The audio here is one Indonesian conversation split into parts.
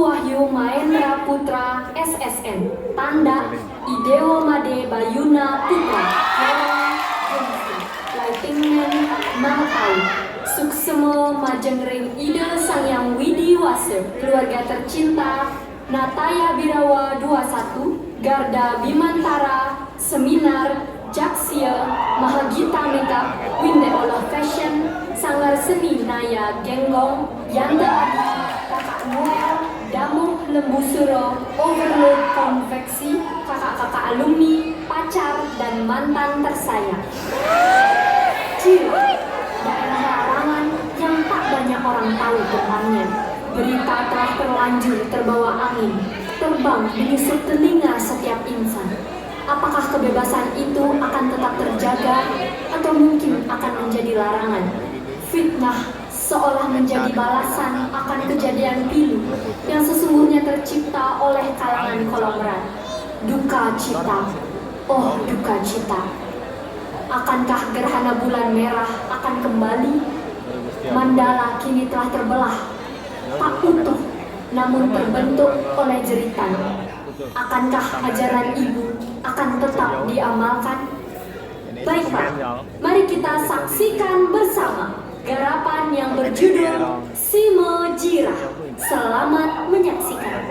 Suwahyu Mahendra Putra SSN, tanda Idewo Made Bayuna Putra, Lieutenant Mangkau, Suksemo Majengreng Ide Sangyang Widi Wase, keluarga tercinta Nataya Birawa 21, Garda Bimantara, Seminar, Jaksia, Mahagita Makeup, Winde Olah Fashion, Sanggar Seni Naya Genggong, Yanda Adi, Kakak Noel, Damuh Lembu Suro, Overload Konveksi, kakak-kakak alumni, pacar, dan mantan tersayang. Jira, daerah larangan yang tak banyak orang tahu tentangnya. Berita telah terlanjur terbawa angin, terbang menyusup telinga setiap insan. Apakah kebebasan itu akan tetap terjaga atau mungkin akan menjadi larangan? Fitnah seolah menjadi balasan akan kejadian pilu yang sesungguhnya tercipta oleh kalangan kolomerat. Duka cita, oh duka cita. Akankah gerhana bulan merah akan kembali? Mandala kini telah terbelah, tak utuh namun terbentuk oleh jeritan. Akankah ajaran ibu akan tetap diamalkan? Baiklah, mari kita saksikan bersama garapan yang berjudul Simo Jira. Selamat menyaksikan.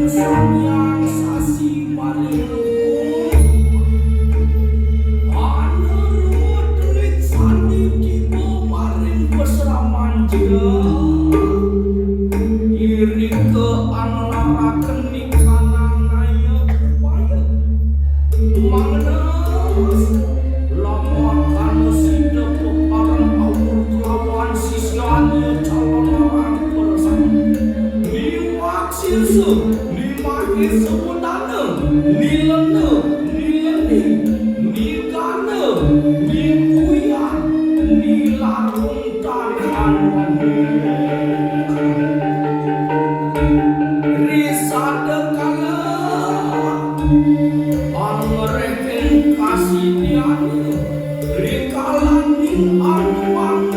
Samyang Sasi Maling Anurut Rik Sandi Kibo Maring Besramanja Iri ke anlaraken nikanang ngaya upaya Mangnes Lawan kanu sida peparang awur kelawan sisiannya calon orang bersam Miwak silse Nimaki sebudana Nilene Nileni Nigane Nipuyan Nilarung tangan Risada kala Angreking kasih diani Rikalan ning anuang